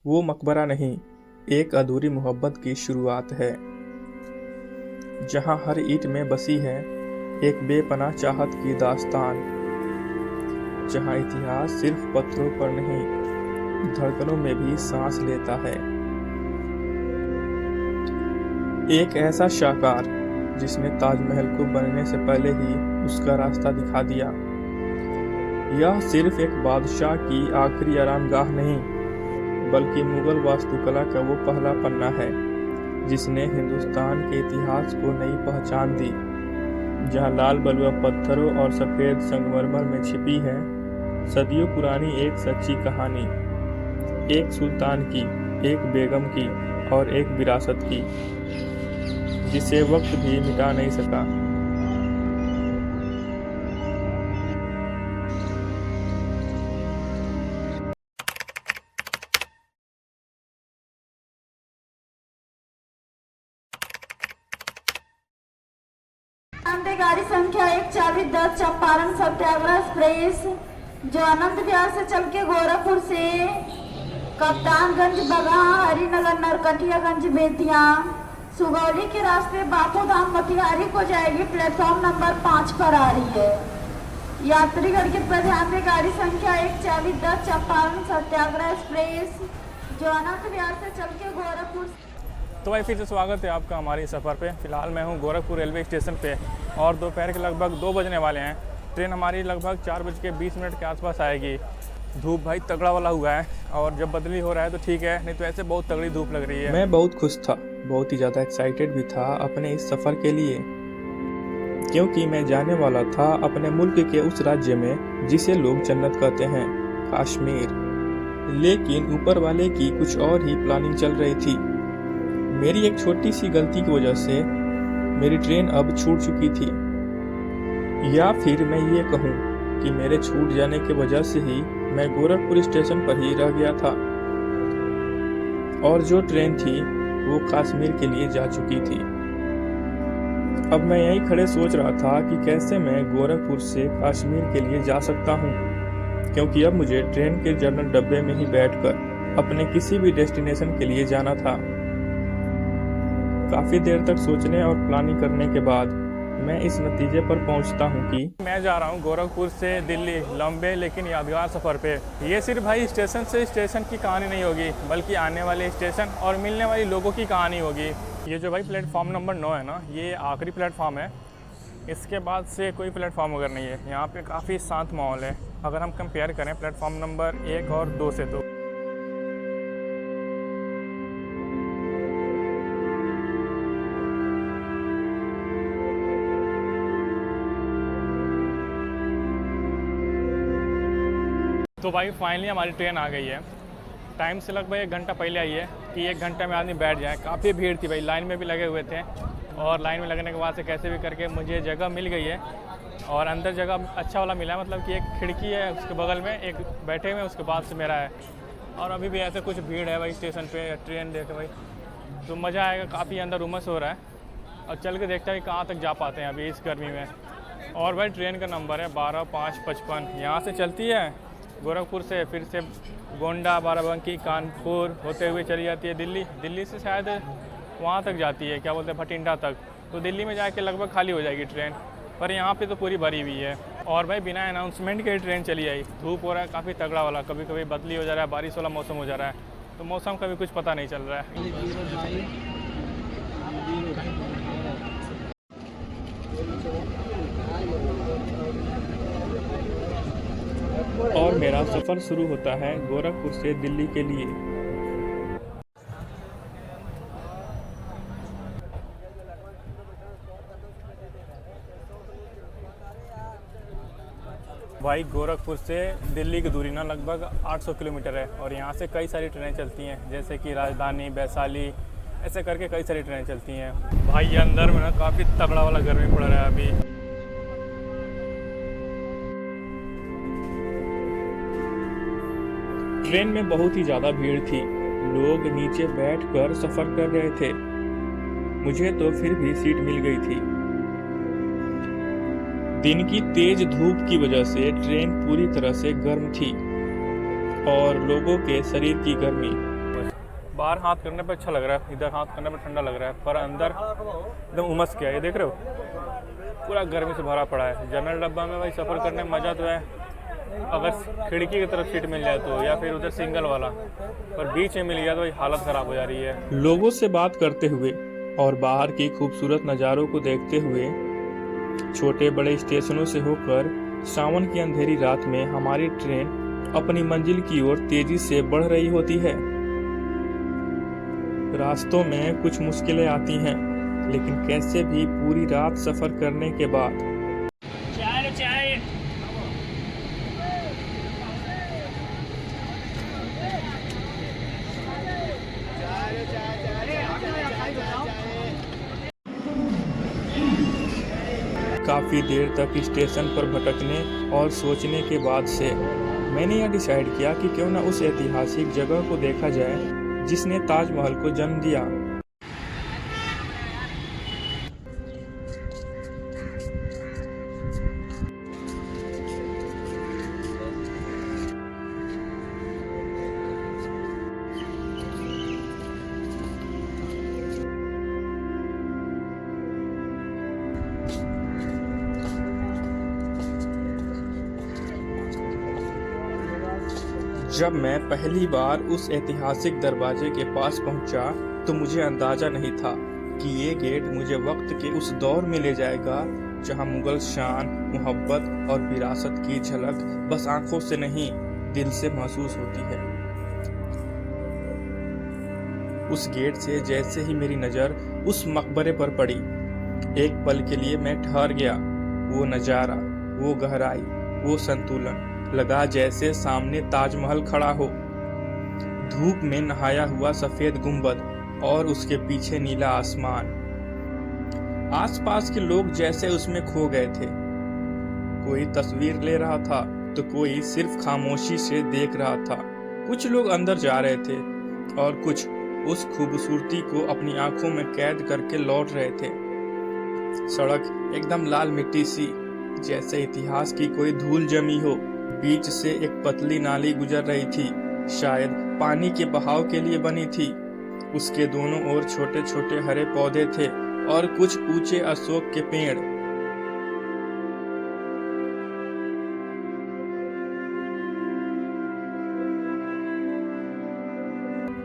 वो मकबरा नहीं, एक अधूरी मोहब्बत की शुरुआत है, जहाँ हर ईंट में बसी है एक बेपनाह चाहत की दास्तान, जहाँ इतिहास सिर्फ पत्थरों पर नहीं, धड़कनों में भी सांस लेता है। एक ऐसा शाहकार जिसने ताजमहल को बनने से पहले ही उसका रास्ता दिखा दिया। यह सिर्फ एक बादशाह की आखिरी आरामगाह नहीं, बल्कि मुगल वास्तुकला का वो पहला पन्ना है जिसने हिंदुस्तान के इतिहास को नई पहचान दी। जहाँ लाल बलुआ पत्थरों और सफ़ेद संगमरमर में छिपी है सदियों पुरानी एक सच्ची कहानी, एक सुल्तान की, एक बेगम की और एक विरासत की, जिसे वक्त भी मिटा नहीं सका। गाड़ी संख्या 14010 चंपारण सत्याग्रह एक्सप्रेस जो अनंत विहार से चल के गोरखपुर से कप्तानगंज, बगहा, हरिनगर, नरकटियागंज, बेतिया, सुगौली के रास्ते बापू धाम मोतिहारी को जाएगी, प्लेटफॉर्म नंबर 5 पर आ रही है। यात्रीगण के प्रधान में गाड़ी संख्या 14010 चंपारण सत्याग्रह एक्सप्रेस जो अनंत विहार से चल के गोरखपुर। तो भाई फिर से स्वागत है आपका हमारे सफ़र पे। फ़िलहाल मैं हूँ गोरखपुर रेलवे स्टेशन पे और दोपहर के लगभग 2 बजने वाले हैं। ट्रेन हमारी लगभग 4:20 के आसपास आएगी। धूप भाई तगड़ा वाला हुआ है और जब बदली हो रहा है तो ठीक है, नहीं तो ऐसे बहुत तगड़ी धूप लग रही है। मैं बहुत खुश था, बहुत ही ज़्यादा एक्साइटेड भी था अपने इस सफ़र के लिए, क्योंकि मैं जाने वाला था अपने मुल्क के उस राज्य में जिसे लोग जन्नत कहते हैं, कश्मीर। लेकिन ऊपर वाले की कुछ और ही प्लानिंग चल रही थी। मेरी एक छोटी सी गलती की वजह से मेरी ट्रेन अब छूट चुकी थी, या फिर मैं ये कहूँ कि मेरे छूट जाने की वजह से ही मैं गोरखपुर स्टेशन पर ही रह गया था और जो ट्रेन थी वो कश्मीर के लिए जा चुकी थी। अब मैं यहीं खड़े सोच रहा था कि कैसे मैं गोरखपुर से कश्मीर के लिए जा सकता हूँ, क्योंकि अब मुझे ट्रेन के जनरल डब्बे में ही बैठकर अपने किसी भी डेस्टिनेशन के लिए जाना था। काफ़ी देर तक सोचने और प्लानिंग करने के बाद मैं इस नतीजे पर पहुंचता हूं कि मैं जा रहा हूं गोरखपुर से दिल्ली, लंबे लेकिन यादगार सफ़र पे। ये सिर्फ भाई स्टेशन से स्टेशन की कहानी नहीं होगी, बल्कि आने वाले स्टेशन और मिलने वाले लोगों की कहानी होगी। ये जो भाई प्लेटफॉर्म नंबर 9 है ना, ये आखिरी प्लेटफॉर्म है। इसके बाद से कोई प्लेटफॉर्म वगैरह नहीं है। यहाँ पर काफ़ी शांत माहौल है अगर हम कंपेयर करें प्लेटफॉर्म नंबर 1 और 2 से। तो भाई फाइनली हमारी ट्रेन आ गई है। टाइम से लगभग 1 घंटा पहले आई है कि 1 घंटे में आदमी बैठ जाए। काफ़ी भीड़ थी भाई, लाइन में भी लगे हुए थे और लाइन में लगने के बाद से कैसे भी करके मुझे जगह मिल गई है और अंदर जगह अच्छा वाला मिला है। मतलब कि एक खिड़की है उसके बगल में, एक बैठे हुए उसके बाद से मेरा है। और अभी भी ऐसे कुछ भीड़ है भाई स्टेशन पे, ट्रेन देखे भाई तो मज़ा आएगा। काफ़ी अंदर उमस हो रहा है और चल के देखते हैं कहाँ तक जा पाते हैं अभी इस गर्मी में। और भाई ट्रेन का नंबर है 12-5-55। यहाँ से चलती है गोरखपुर से, फिर से गोंडा, बाराबंकी, कानपुर होते हुए चली जाती है दिल्ली। दिल्ली से शायद वहाँ तक जाती है, क्या बोलते हैं, भटिंडा तक। तो दिल्ली में जाके लगभग खाली हो जाएगी ट्रेन, पर यहाँ पे तो पूरी भरी हुई है। और भाई बिना अनाउंसमेंट के ट्रेन चली आई। धूप हो रहा है काफ़ी तगड़ा वाला, कभी कभी बदली हो जा रहा है, बारिश वाला मौसम हो जा रहा है, तो मौसम का भी कुछ पता नहीं चल रहा है। और मेरा सफ़र शुरू होता है गोरखपुर से दिल्ली के लिए। भाई गोरखपुर से दिल्ली की दूरी ना लगभग 800 किलोमीटर है और यहाँ से कई सारी ट्रेनें चलती हैं, जैसे कि राजधानी, वैशाली, ऐसे करके कई सारी ट्रेनें चलती हैं। भाई अंदर में ना काफ़ी तगड़ा वाला गर्मी पड़ रहा है अभी। ट्रेन में बहुत ही ज़्यादा भीड़ थी, लोग नीचे बैठकर सफ़र कर रहे थे। मुझे तो फिर भी सीट मिल गई थी। दिन की तेज धूप की वजह से ट्रेन पूरी तरह से गर्म थी और लोगों के शरीर की गर्मी बाहर हाथ करने पे अच्छा लग रहा है, इधर हाथ करने पे ठंडा लग रहा है, पर अंदर एकदम उमस गया है। ये देख रहे हो, पूरा गर्मी से भरा पड़ा है। जनरल डब्बा में भाई सफ़र करने में मज़ा तो है अगर खिड़की की तरफ सीट मिल जाए तो, या फिर उधर सिंगल वाला, पर बीच में मिल गया तो भाई हालत ख़राब हो जा रही है। लोगों से बात करते हुए और बाहर की खूबसूरत नज़ारों को देखते हुए छोटे बड़े स्टेशनों से होकर सावन की अंधेरी रात में हमारी ट्रेन अपनी मंजिल की ओर तेजी से बढ़ रही होती है। रास्तों में कुछ मुश्किलें आती हैं, लेकिन कैसे भी पूरी रात सफर करने के बाद चाय काफ़ी देर तक स्टेशन पर भटकने और सोचने के बाद से मैंने यह डिसाइड किया कि क्यों ना उस ऐतिहासिक जगह को देखा जाए जिसने ताजमहल को जन्म दिया। जब मैं पहली बार उस ऐतिहासिक दरवाजे के पास पहुंचा तो मुझे अंदाजा नहीं था कि ये गेट मुझे वक्त के उस दौर में ले जाएगा जहां मुगल शान, मोहब्बत और विरासत की झलक बस आंखों से नहीं दिल से महसूस होती है। उस गेट से जैसे ही मेरी नज़र उस मकबरे पर पड़ी, एक पल के लिए मैं ठहर गया। वो नज़ारा, वो गहराई, वो संतुलन, लगा जैसे सामने ताजमहल खड़ा हो। धूप में नहाया हुआ सफेद गुंबद और उसके पीछे नीला आसमान। आसपास के लोग जैसे उसमें खो गए थे। कोई तस्वीर ले रहा था तो कोई सिर्फ खामोशी से देख रहा था। कुछ लोग अंदर जा रहे थे और कुछ उस खूबसूरती को अपनी आंखों में कैद करके लौट रहे थे। सड़क एकदम लाल मिट्टी सी, जैसे इतिहास की कोई धूल जमी हो। बीच से एक पतली नाली गुजर रही थी, शायद पानी के बहाव के लिए बनी थी। उसके दोनों ओर छोटे छोटे हरे पौधे थे और कुछ ऊंचे अशोक के पेड़।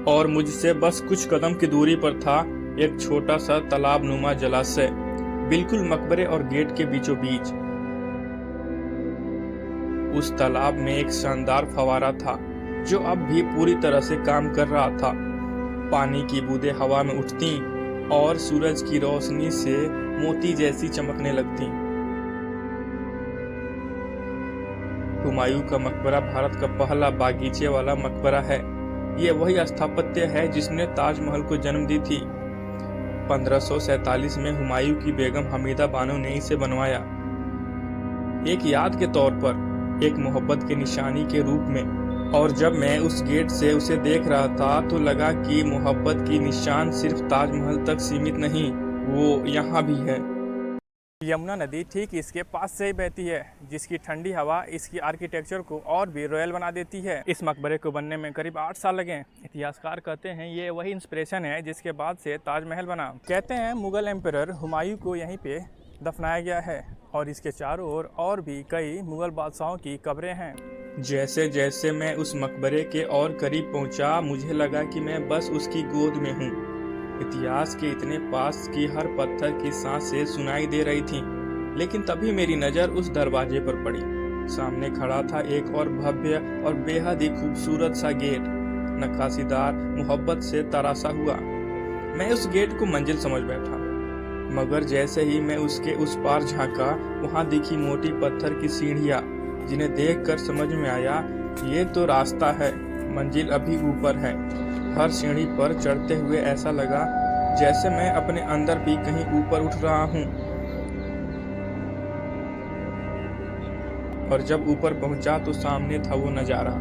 और मुझसे बस कुछ कदम की दूरी पर था एक छोटा सा तालाब नुमा जलाशय, बिल्कुल मकबरे और गेट के बीचों बीच। उस तालाब में एक शानदार फवारा था जो अब भी पूरी तरह से काम कर रहा था। पानी की बूंदें हवा में उठती और सूरज की रोशनी से मोती जैसी चमकने लगती। हुमायूं का मकबरा भारत का पहला बागीचे वाला मकबरा है। ये वही स्थापत्य है जिसने ताजमहल को जन्म दी थी। 1547 में हुमायूं की बेगम हमीदा बानो ने इसे बनवाया, एक याद के तौर पर, एक मोहब्बत के निशानी के रूप में। और जब मैं उस गेट से उसे देख रहा था तो लगा कि मोहब्बत की निशान सिर्फ ताजमहल तक सीमित नहीं, वो यहाँ भी है। यमुना नदी ठीक इसके पास से ही बहती है, जिसकी ठंडी हवा इसकी आर्किटेक्चर को और भी रॉयल बना देती है। इस मकबरे को बनने में करीब 8 साल लगे। इतिहासकार कहते हैं ये वही इंस्पिरेशन है जिसके बाद से ताजमहल बना। कहते हैं मुगल एम्परर हुमायूं को यहीं पे दफनाया गया है और इसके चारों ओर और भी कई मुगल बादशाहों की कब्रें हैं। जैसे जैसे मैं उस मकबरे के और करीब पहुंचा, मुझे लगा कि मैं बस उसकी गोद में हूं। इतिहास के इतने पास कि हर पत्थर की सांसें सुनाई दे रही थीं। लेकिन तभी मेरी नज़र उस दरवाजे पर पड़ी। सामने खड़ा था एक और भव्य और बेहद ही खूबसूरत सा गेट, नक्काशीदार, मोहब्बत से तराशा हुआ। मैं उस गेट को मंजिल समझ बैठा, मगर जैसे ही मैं उसके उस पार झांका, वहां दिखी मोटी पत्थर की सीढ़ियां, जिन्हें देखकर समझ में आया ये तो रास्ता है, मंजिल अभी ऊपर है। हर सीढ़ी पर चढ़ते हुए ऐसा लगा जैसे मैं अपने अंदर भी कहीं ऊपर उठ रहा हूँ। और जब ऊपर पहुंचा तो सामने था वो नजारा।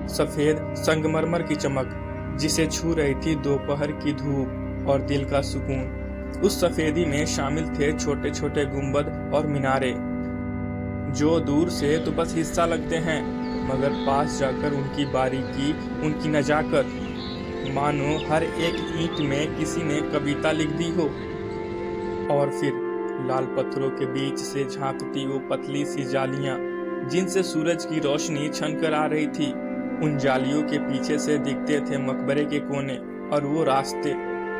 सफेद संगमरमर की चमक जिसे छू रही थी दोपहर की धूप और दिल का सुकून। उस सफेदी में शामिल थे छोटे छोटे गुंबद और मीनारे, जो दूर से तो बस हिस्सा लगते हैं, मगर पास जाकर उनकी बारीकी, उनकी नजाकत, मानो हर एक ईंट में किसी ने कविता लिख दी हो। और फिर लाल पत्थरों के बीच से झांकती वो पतली सी जालियां, जिनसे सूरज की रोशनी छनकर आ रही थी। उन जालियों के पीछे से दिखते थे मकबरे के कोने और वो रास्ते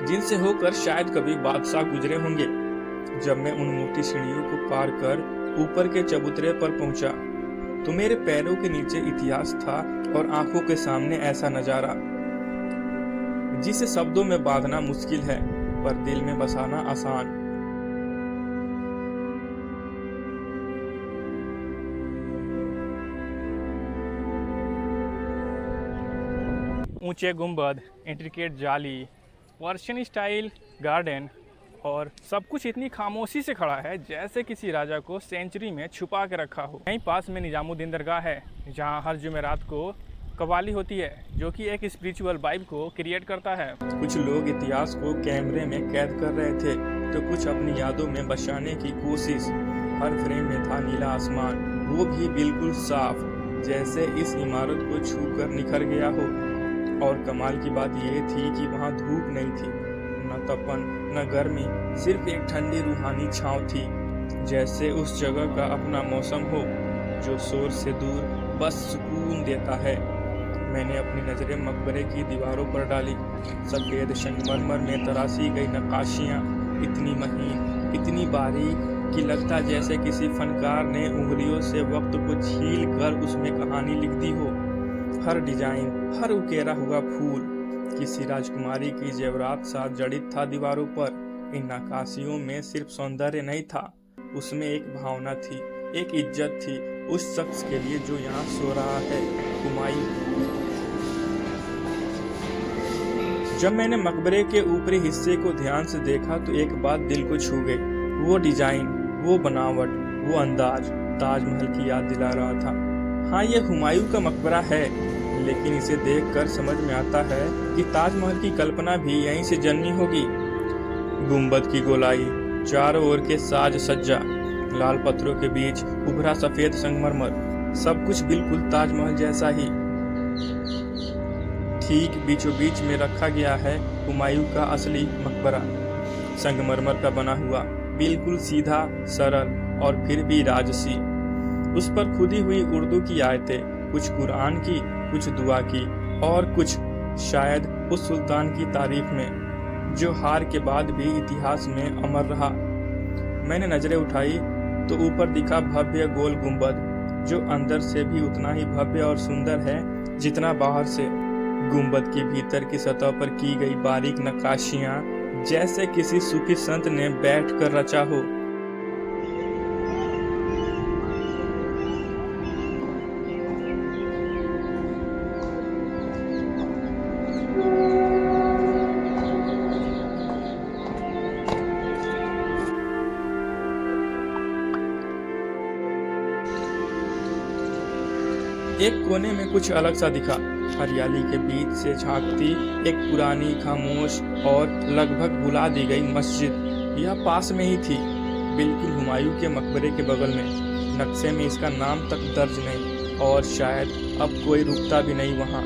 जिनसे होकर शायद कभी बादशाह गुजरे होंगे। जब मैं उन मोटी सीढ़ियों को पार कर ऊपर के चबूतरे पर पहुंचा तो मेरे पैरों के नीचे इतिहास था और आंखों के सामने ऐसा नजारा जिसे शब्दों में बांधना मुश्किल है पर दिल में बसाना आसान। ऊंचे गुंबद, इंट्रिकेट जाली, पर्शियन स्टाइल गार्डन और सब कुछ इतनी खामोशी से खड़ा है जैसे किसी राजा को सेंचुरी में छुपा के रखा हो। यहीं पास में निजामुद्दीन दरगाह है जहां हर जुमेरात को कव्वाली होती है, जो कि एक स्पिरिचुअल वाइब को क्रिएट करता है। कुछ लोग इतिहास को कैमरे में कैद कर रहे थे तो कुछ अपनी यादों में बचाने की कोशिश। हर फ्रेम में था नीला आसमान, वो भी बिल्कुल साफ, जैसे इस इमारत को छूकर निखर गया हो। और कमाल की बात यह थी कि वहाँ धूप नहीं थी, न तपन न गर्मी, सिर्फ एक ठंडी रूहानी छाँव थी, जैसे उस जगह का अपना मौसम हो जो शोर से दूर बस सुकून देता है। मैंने अपनी नज़रें मकबरे की दीवारों पर डाली। सफ़ेद संगमरमर में तराशी गई नक्काशियाँ इतनी महीन, इतनी बारीक कि लगता जैसे किसी फनकार ने उंगलियों से वक्त को छील कर उसमें कहानी लिख दी हो। हर डिजाइन, हर उकेरा हुआ फूल किसी राजकुमारी की जेवरात साथ जड़ित था दीवारों पर। इन नक्काशियों में सिर्फ सौंदर्य नहीं था, उसमें एक भावना थी, एक इज्जत थी उस शख्स के लिए जो यहाँ सो रहा है, हुमायूं। जब मैंने मकबरे के ऊपरी हिस्से को ध्यान से देखा तो एक बात दिल को छू गई। वो डिजाइन, वो बनावट, वो अंदाज ताजमहल की याद दिला रहा था। हाँ, ये हुमायूं का मकबरा है, लेकिन इसे देखकर समझ में आता है कि ताजमहल की कल्पना भी यहीं से जन्मी होगी। गुंबद की गोलाई, चारों ओर के साज सज्जा, लाल पत्थरों के बीच उभरा सफेद संगमरमर, सब कुछ बिल्कुल ताजमहल जैसा ही। ठीक बीचों बीच में रखा गया है हुमायूं का असली मकबरा, संगमरमर का बना हुआ, बिल्कुल सीधा, सरल और फिर भी राजसी। उस पर खुदी हुई उर्दू की आयतें, कुछ कुरान की, कुछ दुआ की और कुछ शायद उस सुल्तान की तारीफ में जो हार के बाद भी इतिहास में अमर रहा। मैंने नजरें उठाई तो ऊपर दिखा भव्य गोल गुंबद, जो अंदर से भी उतना ही भव्य और सुंदर है जितना बाहर से। गुंबद के भीतर की सतह पर की गई बारीक नक्काशियां जैसे किसी सूफी संत ने बैठकर रचा हो। एक कोने में कुछ अलग सा दिखा, हरियाली के बीच से झांकती एक पुरानी, खामोश और लगभग भुला दी गई मस्जिद। यह पास में ही थी, बिल्कुल हुमायूं के मकबरे के बगल में। नक्शे में इसका नाम तक दर्ज नहीं और शायद अब कोई रुकता भी नहीं वहाँ।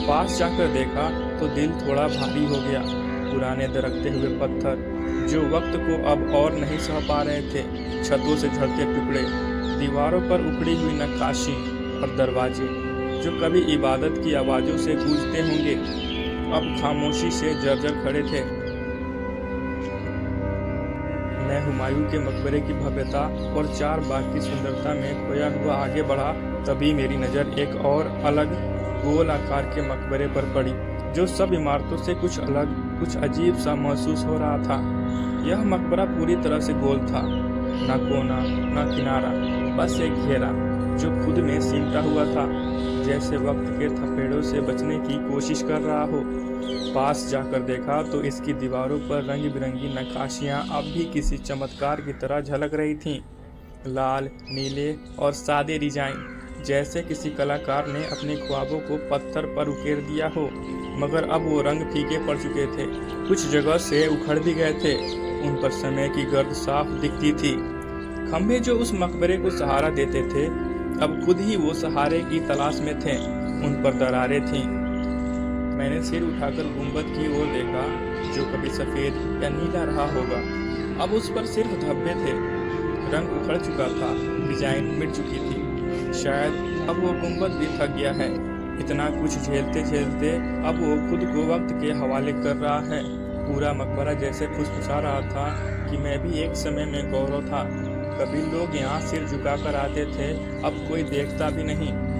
पास जाकर देखा तो दिल थोड़ा भारी हो गया। पुराने दरकते हुए पत्थर जो वक्त को अब और नहीं सह पा रहे थे, छतों से झड़ते टुकड़े, दीवारों पर उखड़ी हुई नक्काशी और दरवाजे जो कभी इबादत की आवाज़ों से गूंजते होंगे, अब खामोशी से जर्जर खड़े थे। मैं हुमायूं के मकबरे की भव्यता और चार बाग की सुंदरता में खोया हुआ आगे बढ़ा, तभी मेरी नज़र एक और अलग गोल आकार के मकबरे पर पड़ी, जो सब इमारतों से कुछ अलग, कुछ अजीब सा महसूस हो रहा था। यह मकबरा पूरी तरह से गोल था, ना कोना ना किनारा, बस एक घेरा जो खुद में सिमटा हुआ था, जैसे वक्त के थपेड़ों से बचने की कोशिश कर रहा हो। पास जाकर देखा तो इसकी दीवारों पर रंग बिरंगी नक्काशियाँ अब भी किसी चमत्कार की तरह झलक रही थीं। लाल, नीले और सादे डिजाइन, जैसे किसी कलाकार ने अपने ख्वाबों को पत्थर पर उकेर दिया हो, मगर अब वो रंग फीके पड़ चुके थे, कुछ जगह से उखड़ भी गए थे। उन पर समय की गर्द साफ दिखती थी। खंभे जो उस मकबरे को सहारा देते थे, अब खुद ही वो सहारे की तलाश में थे। उन पर दरारें थीं। मैंने सिर उठाकर गुंबद की ओर देखा, जो कभी सफ़ेद या नीला रहा होगा। अब उस पर सिर्फ धब्बे थे। रंग उखड़ चुका था, डिजाइन मिट चुकी थी। शायद अब वो गुंबद भी थक गया है। इतना कुछ झेलते झेलते अब वो खुद को वक्त के हवाले कर रहा है। पूरा मकबरा जैसे फुसफुसा रहा था कि मैं भी एक समय में गौरव था। कभी लोग यहाँ सिर झुकाकर आते थे, अब कोई देखता भी नहीं।